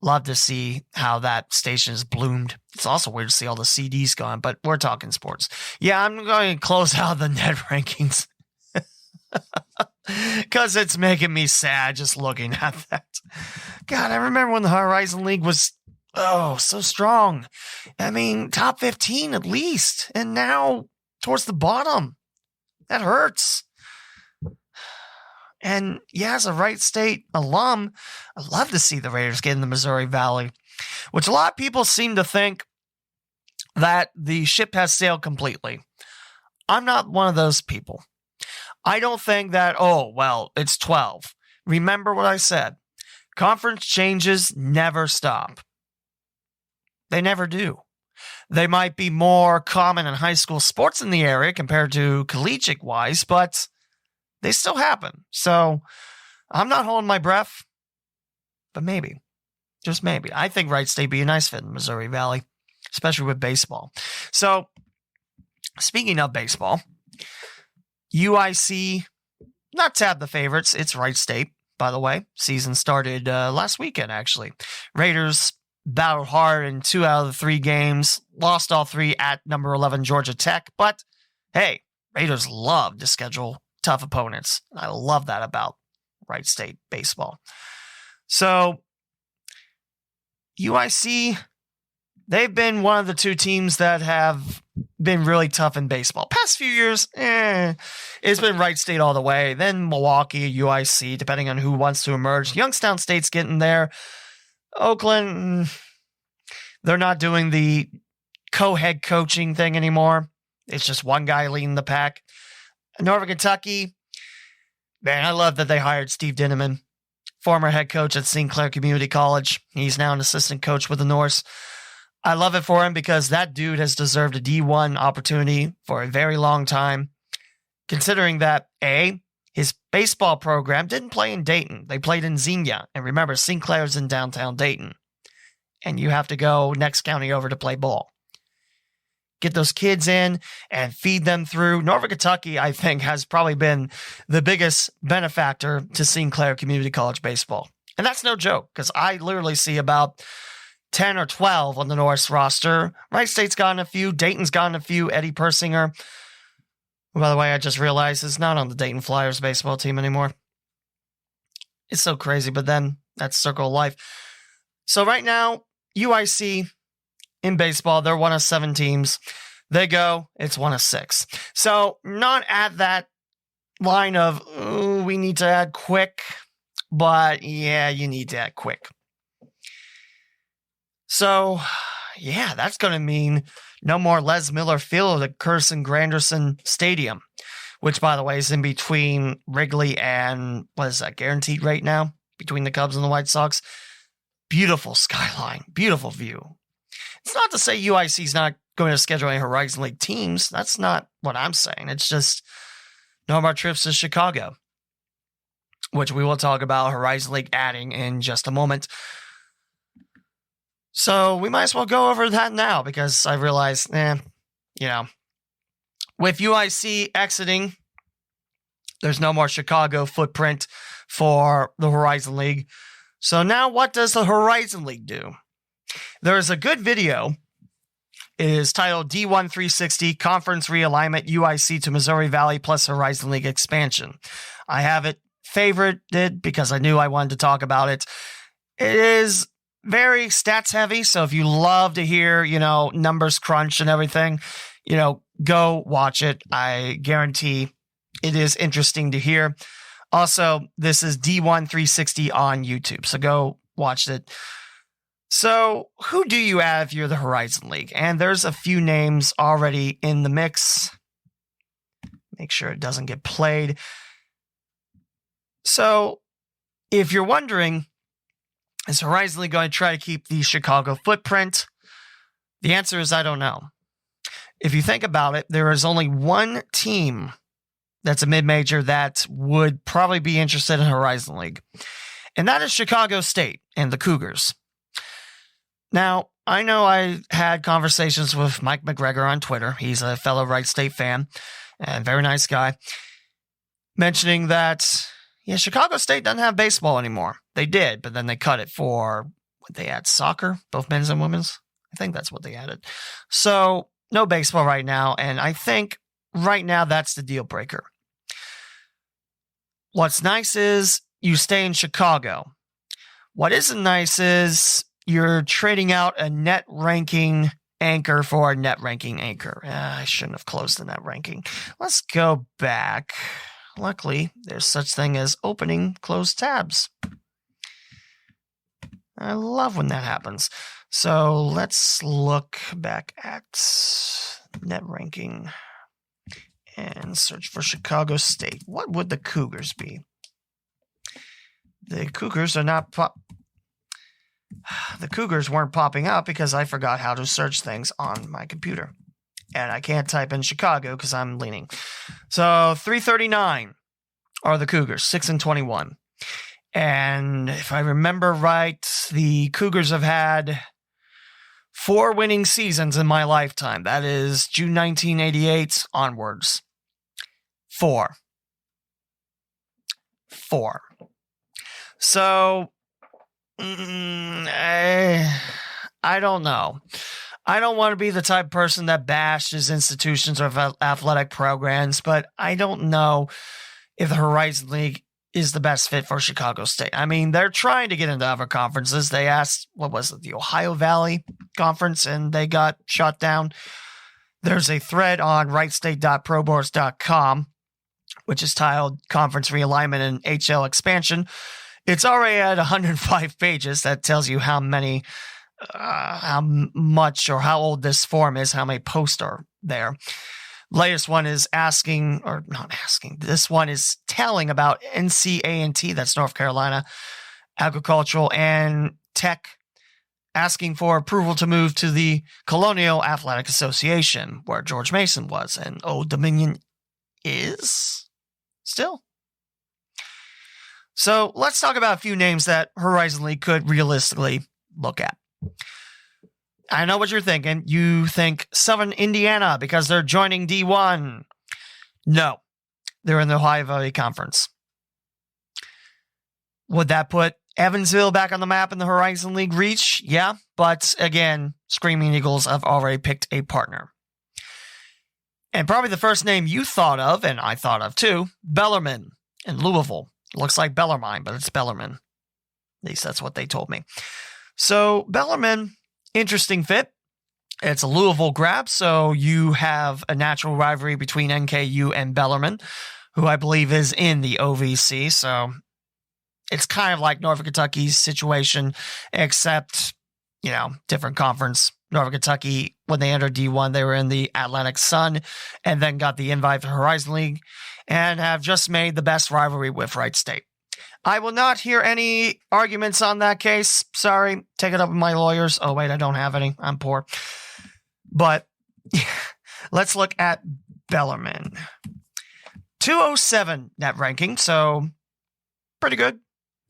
Love to see how that station has bloomed. It's also weird to see all the CDs gone, but we're talking sports. Yeah, I'm going to close out the net rankings because it's making me sad just looking at that. God, I remember when the Horizon League was so strong. I mean, top 15 at least. And now towards the bottom. That hurts. And yeah, as a Wright State alum, I love to see the Raiders get in the Missouri Valley, which a lot of people seem to think that the ship has sailed completely. I'm not one of those people. I don't think that, it's 12. Remember what I said. Conference changes never stop. They never do. They might be more common in high school sports in the area compared to collegiate-wise, but they still happen. So I'm not holding my breath, but maybe, just maybe. I think Wright State be a nice fit in the Missouri Valley, especially with baseball. So speaking of baseball, UIC, not tab the favorites. It's Wright State, by the way. Season started last weekend, actually. Raiders battled hard in 2 out of the 3 games, lost all 3 at number 11 Georgia Tech. But hey, Raiders love to schedule tough opponents. I love that about Wright State baseball. So UIC, they've been one of the 2 teams that have been really tough in baseball. Past few years, it's been Wright State all the way. Then Milwaukee, UIC, depending on who wants to emerge. Youngstown State's getting there. Oakland, they're not doing the co-head coaching thing anymore. It's just one guy leading the pack. Norfolk, Kentucky, man, I love that they hired Steve Dinneman, former head coach at Sinclair Community College. He's now an assistant coach with the Norse. I love it for him because that dude has deserved a D1 opportunity for a very long time, considering that, his baseball program didn't play in Dayton. They played in Xenia. And remember, Sinclair's in downtown Dayton. And you have to go next county over to play ball. Get those kids in and feed them through. Norfolk, Kentucky, I think, has probably been the biggest benefactor to Sinclair Community College baseball. And that's no joke, because I literally see about 10 or 12 on the Norris roster. Wright State's gotten a few. Dayton's gotten a few. Eddie Persinger, who, by the way, I just realized is not on the Dayton Flyers baseball team anymore. It's so crazy, but then that's circle of life. So right now, UIC in baseball, they're one of 7 teams. They go, it's one of 6. So not at that line of, we need to add quick, but yeah, you need to add quick. So yeah, that's going to mean no more Les Miller Field at Curtis Granderson Stadium, which, by the way, is in between Wrigley and, what is that, Guaranteed right now? Between the Cubs and the White Sox. Beautiful skyline, beautiful view. It's not to say UIC is not going to schedule any Horizon League teams. That's not what I'm saying. It's just no more trips to Chicago, which we will talk about Horizon League adding in just a moment. So we might as well go over that now because I realized, with UIC exiting, there's no more Chicago footprint for the Horizon League. So now what does the Horizon League do? There is a good video. It is titled D1 360 Conference Realignment UIC to Missouri Valley plus Horizon League Expansion. I have it favorited because I knew I wanted to talk about it. It is very stats heavy. So if you love to hear, numbers crunch and everything, go watch it. I guarantee it is interesting to hear. Also, this is D1 360 on YouTube. So go watch it. So who do you add if you're the Horizon League? And there's a few names already in the mix. Make sure it doesn't get played. So if you're wondering, is Horizon League going to try to keep the Chicago footprint? The answer is I don't know. If you think about it, there is only one team that's a mid-major that would probably be interested in Horizon League. And that is Chicago State and the Cougars. Now, I know I had conversations with Mike McGregor on Twitter. He's a fellow Wright State fan and very nice guy, mentioning that, Chicago State doesn't have baseball anymore. They did, but then they cut it for, they add soccer, both men's and women's. I think that's what they added. So, no baseball right now, and I think right now that's the deal breaker. What's nice is you stay in Chicago. What isn't nice is you're trading out a net ranking anchor for a net ranking anchor. I shouldn't have closed the net ranking. Let's go back. Luckily, there's such thing as opening closed tabs. I love when that happens. So let's look back at net ranking and search for Chicago State. What would the Cougars be? The Cougars are not The Cougars weren't popping up because I forgot how to search things on my computer. And I can't type in Chicago because I'm leaning. So 339 are the Cougars, 6-21. And if I remember right, the Cougars have had 4 winning seasons in my lifetime. That is June 1988 onwards. 4. So I don't know. I don't want to be the type of person that bashes institutions or athletic programs, but I don't know if the Horizon League is the best fit for Chicago State. I mean, they're trying to get into other conferences. They asked, the Ohio Valley Conference, and they got shut down. There's a thread on wrightstate.proboards.com, which is titled Conference Realignment and HL Expansion. It's already at 105 pages. That tells you how many, how much or how old this form is, how many posts are there. Latest one is this one is telling about NCA&T, that's North Carolina, Agricultural and Tech, asking for approval to move to the Colonial Athletic Association, where George Mason was, and Old Dominion is still. So let's talk about a few names that Horizon League could realistically look at. I know what you're thinking. You think Southern Indiana because they're joining D1. No, they're in the Ohio Valley Conference. Would that put Evansville back on the map in the Horizon League reach? Yeah, but again, Screaming Eagles have already picked a partner. And probably the first name you thought of, and I thought of too, Bellarmine in Louisville. It looks like Bellarmine, but it's Bellarmine. At least that's what they told me. So Bellarmine, interesting fit. It's a Louisville grab, so you have a natural rivalry between NKU and Bellarmine, who I believe is in the OVC. So it's kind of like Northern Kentucky's situation, except different conference. Northern Kentucky, when they entered D1, they were in the Atlantic Sun and then got the invite to Horizon League and have just made the best rivalry with Wright State. I will not hear any arguments on that case. Sorry. Take it up with my lawyers. Oh, wait, I don't have any. I'm poor. But let's look at Bellarmine. 207 net ranking, so pretty good.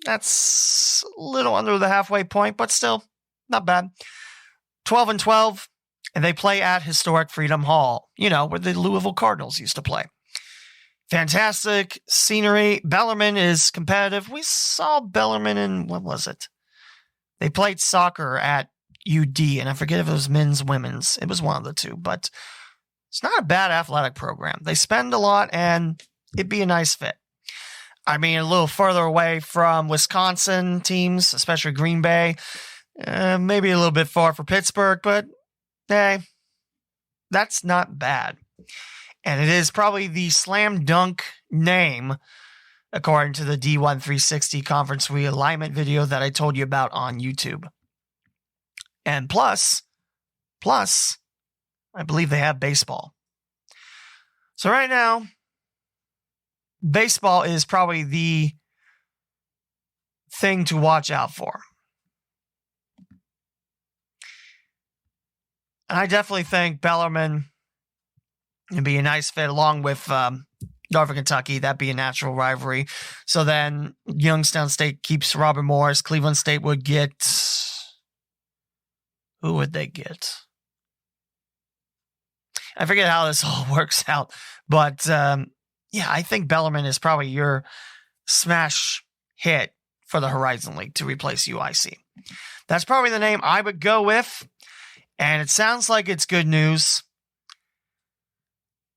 That's a little under the halfway point, but still not bad. 12-12, and they play at historic Freedom Hall, where the Louisville Cardinals used to play. Fantastic scenery. Bellarmine is competitive. We saw Bellarmine in, what was it? They played soccer at UD, and I forget if it was men's, women's. It was one of the two, but it's not a bad athletic program. They spend a lot, and it'd be a nice fit. I mean, a little further away from Wisconsin teams, especially Green Bay. Maybe a little bit far for Pittsburgh, but hey, that's not bad. And it is probably the slam dunk name, according to the D1 360 conference realignment video that I told you about on YouTube. And plus, I believe they have baseball. So right now, baseball is probably the thing to watch out for. And I definitely think Bellarmine would be a nice fit along with Northern Kentucky. That'd be a natural rivalry. So then Youngstown State keeps Robert Morris. Cleveland State would get... Who would they get? I forget how this all works out. But I think Bellarmine is probably your smash hit for the Horizon League to replace UIC. That's probably the name I would go with. And it sounds like it's good news,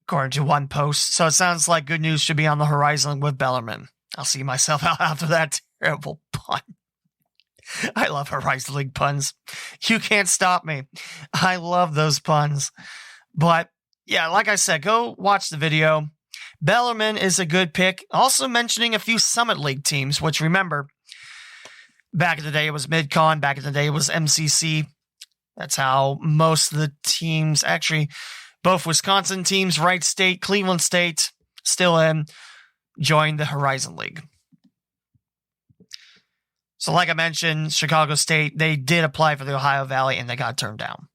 according to one post. So it sounds like good news should be on the horizon with Bellarmine. I'll see myself out after that terrible pun. I love Horizon League puns. You can't stop me. I love those puns. But yeah, like I said, go watch the video. Bellarmine is a good pick. Also mentioning a few Summit League teams, which remember, back in the day it was Mid-Con, back in the day it was MCC. That's how most of the teams, actually, both Wisconsin teams, Wright State, Cleveland State, still in, joined the Horizon League. So like I mentioned, Chicago State, they did apply for the Ohio Valley and they got turned down.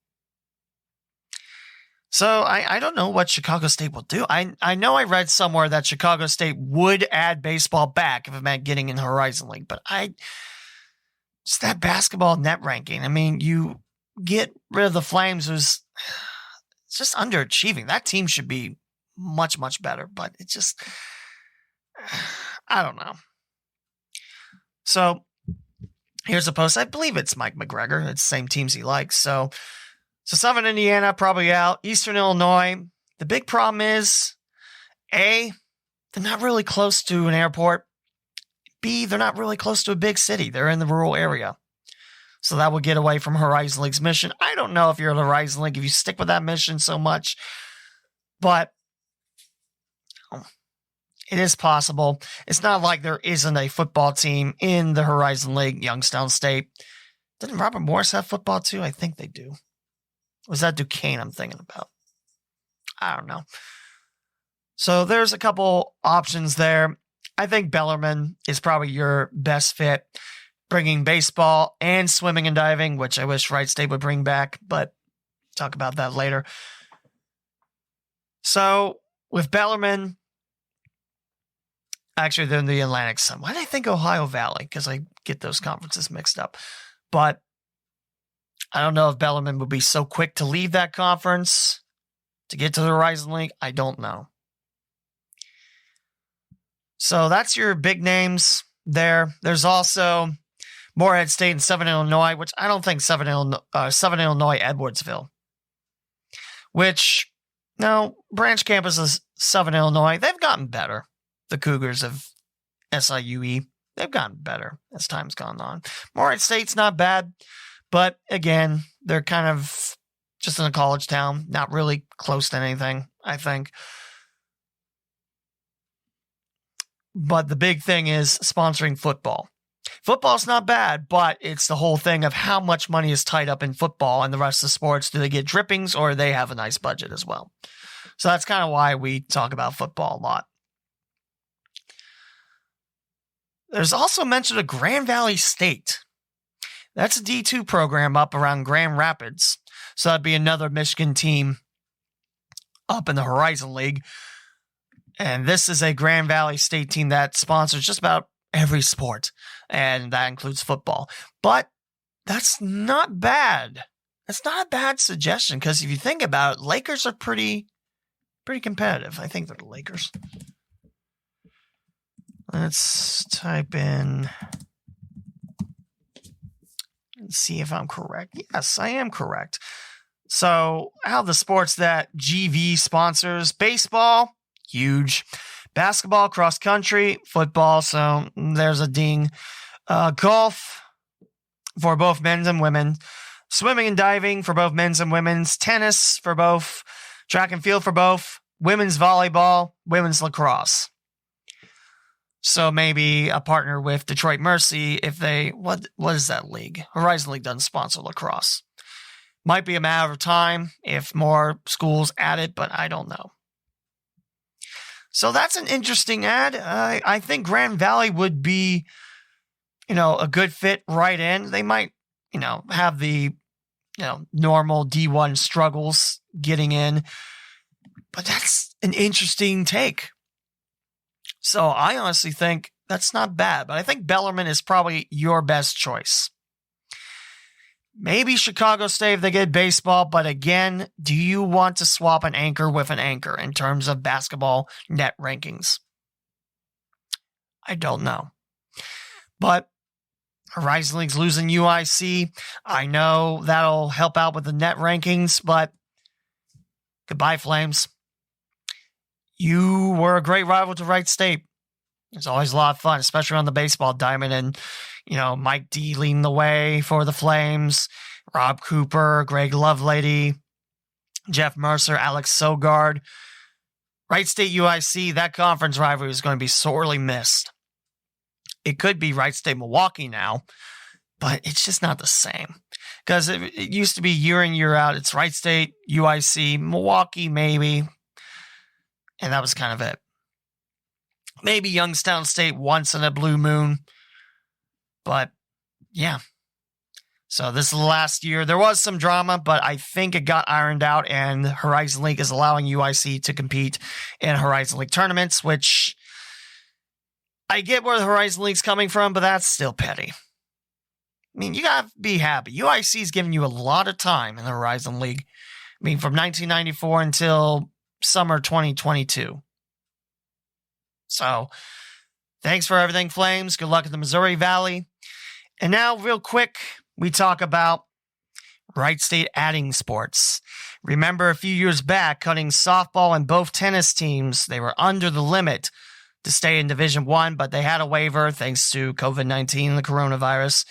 So I don't know what Chicago State will do. I know I read somewhere that Chicago State would add baseball back if it meant getting in the Horizon League, but just that basketball net ranking. I mean, you get rid of the Flames it's just underachieving. That team should be much, much better, but it just, I don't know. So here's a post. I believe it's Mike McGregor. It's the same teams he likes. So Southern Indiana, probably out. Eastern Illinois. The big problem is, A, they're not really close to an airport. B, they're not really close to a big city. They're in the rural area. So that will get away from Horizon League's mission. I don't know if you're in the Horizon League, if you stick with that mission so much. But it is possible. It's not like there isn't a football team in the Horizon League, Youngstown State. Didn't Robert Morris have football too? I think they do. Was that Duquesne I'm thinking about? I don't know. So there's a couple options there. I think Bellarmine is probably your best fit, bringing baseball and swimming and diving, which I wish Wright State would bring back, but talk about that later. So with Bellarmine, actually they're in the Atlantic Sun. Why did I think Ohio Valley? Because I get those conferences mixed up. But I don't know if Bellarmine would be so quick to leave that conference to get to the Horizon League. I don't know. So that's your big names there. There's also Morehead State and Southern Illinois, which I don't think Southern Illinois Edwardsville. Which, no, branch campus is Southern Illinois. They've gotten better. The Cougars of SIUE, they've gotten better as time's gone on. Morehead State's not bad, but again, they're kind of just in a college town, not really close to anything, I think. But the big thing is sponsoring football. Football's not bad, but it's the whole thing of how much money is tied up in football and the rest of sports. Do they get drippings or they have a nice budget as well? So that's kind of why we talk about football a lot. There's also mention of Grand Valley State. That's a D2 program up around Grand Rapids. So that'd be another Michigan team up in the Horizon League. And this is a Grand Valley State team that sponsors just about every sport, and that includes football. But that's not bad. That's not a bad suggestion, because if you think about it, Lakers are pretty competitive. I think they're the Lakers. Let's type in and see if I'm correct. Yes, I am correct. So, out of the sports that GV sponsors, baseball, huge. Basketball, cross country, football, so there's a ding. Golf for both men's and women. Swimming and diving for both men's and women's. Tennis for both. Track and field for both. Women's volleyball. Women's lacrosse. So maybe a partner with Detroit Mercy if they... What is that league? Horizon League doesn't sponsor lacrosse. Might be a matter of time if more schools add it, but I don't know. So that's an interesting ad. I think Grand Valley would be, a good fit right in. They might, have the, normal D1 struggles getting in. But that's an interesting take. So I honestly think that's not bad. But I think Bellarmine is probably your best choice. Maybe Chicago State if they get baseball, but again, do you want to swap an anchor with an anchor in terms of basketball net rankings? I don't know. But Horizon League's losing UIC. I know that'll help out with the net rankings, but goodbye, Flames. You were a great rival to Wright State. It's always a lot of fun, especially on the baseball diamond, and Mike D leading the way for the Flames, Rob Cooper, Greg Lovelady, Jeff Mercer, Alex Sogard. Wright State UIC, that conference rivalry is going to be sorely missed. It could be Wright State Milwaukee now, but it's just not the same. Because it used to be year in, year out. It's Wright State, UIC, Milwaukee maybe, and that was kind of it. Maybe Youngstown State once in a blue moon. But, yeah. So this is the last year. There was some drama, but I think it got ironed out, and Horizon League is allowing UIC to compete in Horizon League tournaments, which I get where the Horizon League's coming from, but that's still petty. I mean, you got to be happy. UIC's giving you a lot of time in the Horizon League. I mean, from 1994 until summer 2022. So, thanks for everything, Flames. Good luck in the Missouri Valley. And now, real quick, we talk about Wright State adding sports. Remember a few years back, cutting softball and both tennis teams, they were under the limit to stay in Division I, but they had a waiver thanks to COVID-19 and the coronavirus.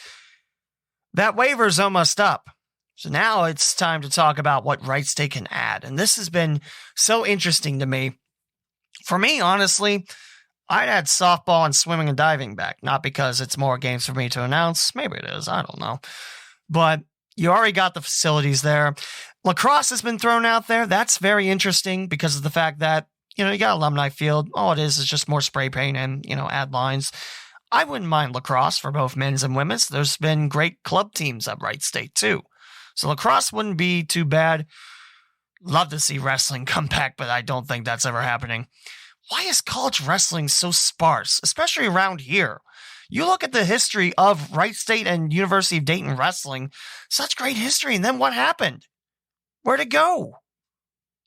That waiver is almost up. So now it's time to talk about what Wright State can add. And this has been so interesting to me. For me, honestly, I'd add softball and swimming and diving back. Not because it's more games for me to announce. Maybe it is. I don't know. But you already got the facilities there. Lacrosse has been thrown out there. That's very interesting because of the fact that, you got Alumni Field. All it is just more spray paint and, add lines. I wouldn't mind lacrosse for both men's and women's. There's been great club teams at Wright State, too. So lacrosse wouldn't be too bad. Love to see wrestling come back, but I don't think that's ever happening. Why is college wrestling so sparse, especially around here? You look at the history of Wright State and University of Dayton wrestling, such great history, and then what happened? Where'd it go?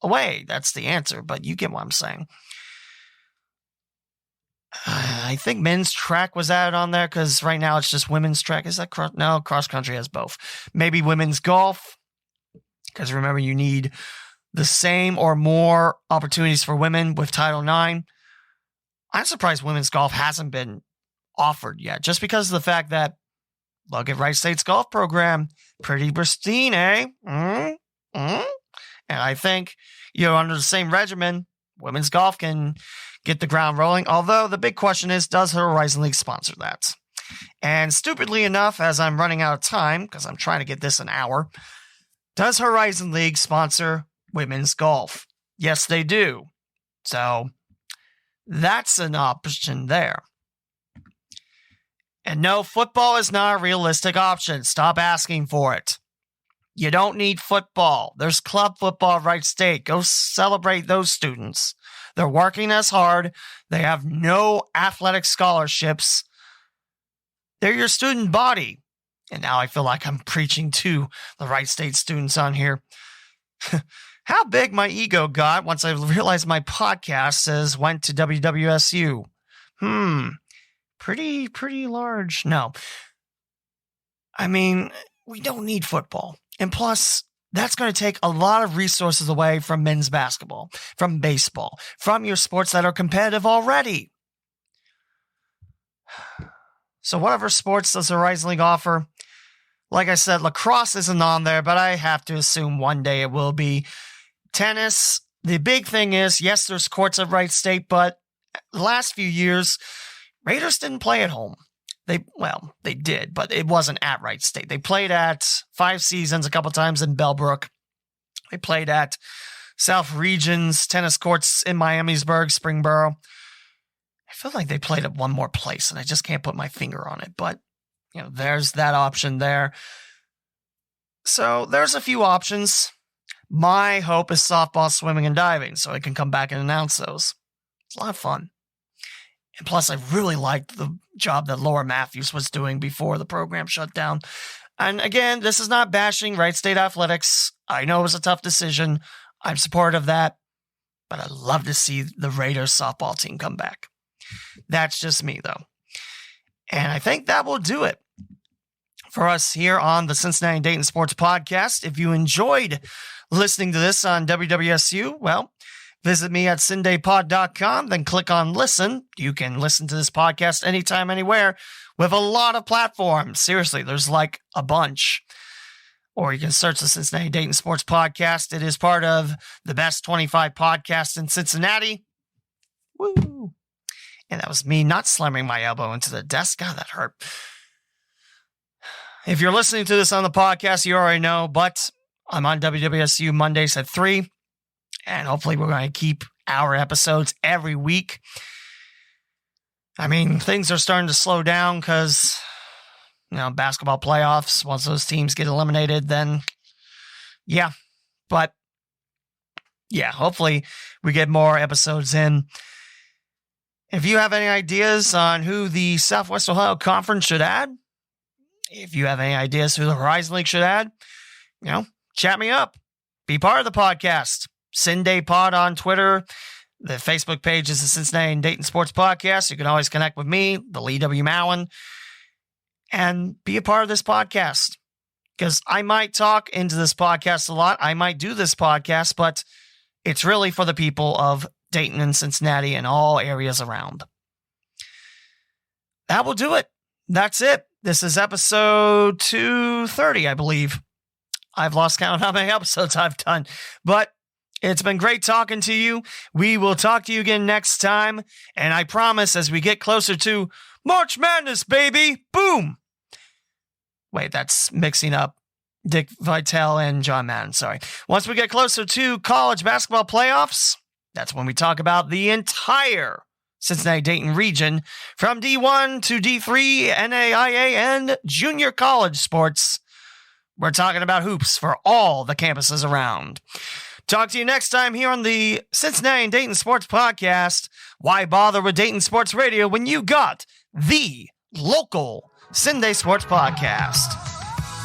Away, that's the answer, but you get what I'm saying. I think men's track was added on there because right now it's just women's track. Is that no, cross country has both. Maybe women's golf, because remember you need the same or more opportunities for women with Title IX. I'm surprised women's golf hasn't been offered yet, just because of the fact that look at Wright State's golf program, pretty pristine, eh? And I think, under the same regimen, women's golf can get the ground rolling. Although the big question is, does Horizon League sponsor that? And stupidly enough, as I'm running out of time, because I'm trying to get this an hour, does Horizon League sponsor women's golf? Yes, they do. So that's an option there. And no, football is not a realistic option. Stop asking for it. You don't need football. There's club football at Wright State. Go celebrate those students. They're working as hard. They have no athletic scholarships. They're your student body. And now I feel like I'm preaching to the Wright State students on here. How big my ego got once I realized my podcast went to WWSU. Pretty large. No. I mean, we don't need football. And plus, that's going to take a lot of resources away from men's basketball, from baseball, from your sports that are competitive already. So whatever sports does Horizon League offer? Like I said, lacrosse isn't on there, but I have to assume one day it will be. Tennis, the big thing is, yes, there's courts at Wright State, but the last few years, Raiders didn't play at home. They did, but it wasn't at Wright State. They played at 5 Seasons a couple times in Bellbrook. They played at South Regions tennis courts in Miamisburg, Springboro. I feel like they played at one more place, and I just can't put my finger on it. But, there's that option there. So there's a few options. My hope is softball, swimming, and diving, so I can come back and announce those. It's a lot of fun. And plus, I really liked the job that Laura Matthews was doing before the program shut down. And again, this is not bashing Wright State athletics. I know it was a tough decision. I'm supportive of that. But I'd love to see the Raiders softball team come back. That's just me, though. And I think that will do it for us here on the Cincinnati and Dayton Sports Podcast. If you enjoyed listening to this on WWSU, well, visit me at CindayPod.com, then click on listen. You can listen to this podcast anytime, anywhere, with a lot of platforms. Seriously, there's like a bunch. Or you can search the Cincinnati Dayton Sports Podcast. It is part of the best 25 podcasts in Cincinnati. Woo! And that was me not slamming my elbow into the desk. God, that hurt. If you're listening to this on the podcast, you already know, but I'm on WWSU Mondays at 3. And hopefully we're going to keep our episodes every week. I mean, things are starting to slow down because, basketball playoffs, once those teams get eliminated, then, yeah. But, yeah, hopefully we get more episodes in. If you have any ideas on who the Southwest Ohio Conference should add, if you have any ideas who the Horizon League should add, chat me up. Be part of the podcast. CindayPod on Twitter. The Facebook page is the Cincinnati and Dayton Sports Podcast. You can always connect with me, the Lee W. Mowen, and be a part of this podcast. Because I might talk into this podcast a lot. I might do this podcast, but it's really for the people of Dayton and Cincinnati and all areas around. That will do it. That's it. This is episode 230, I believe. I've lost count how many episodes I've done, but it's been great talking to you. We will talk to you again next time. And I promise as we get closer to March Madness, baby, boom. Wait, that's mixing up Dick Vitale and John Madden. Sorry. Once we get closer to college basketball playoffs, that's when we talk about the entire Cincinnati-Dayton region from D1 to D3, NAIA, and junior college sports. We're talking about hoops for all the campuses around. Talk to you next time here on the Cincinnati and Dayton Sports Podcast. Why bother with Dayton Sports Radio when you got the local Cinday Sports Podcast?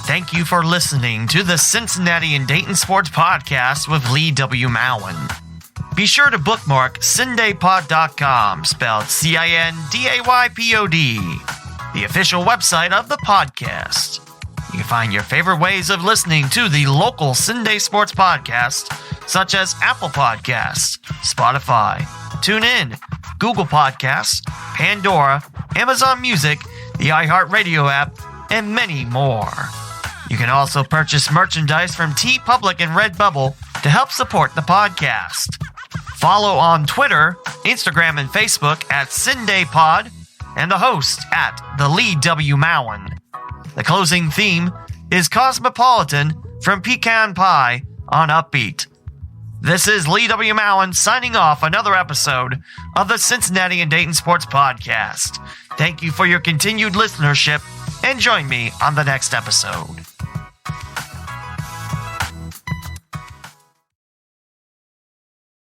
Thank you for listening to the Cincinnati and Dayton Sports Podcast with Lee W. Mowen. Be sure to bookmark CindayPod.com, spelled CINDAYPOD, the official website of the podcast. You can find your favorite ways of listening to the local Cinday Sports Podcast, such as Apple Podcasts, Spotify, TuneIn, Google Podcasts, Pandora, Amazon Music, the iHeartRadio app, and many more. You can also purchase merchandise from TeePublic and Redbubble to help support the podcast. Follow on Twitter, Instagram, and Facebook at CindayPod, and the host at the Lee W. Mowen. The closing theme is Cosmopolitan from Pecan Pie on Uppbeat. This is Lee W. Mowen signing off another episode of the Cincinnati and Dayton Sports Podcast. Thank you for your continued listenership, and join me on the next episode.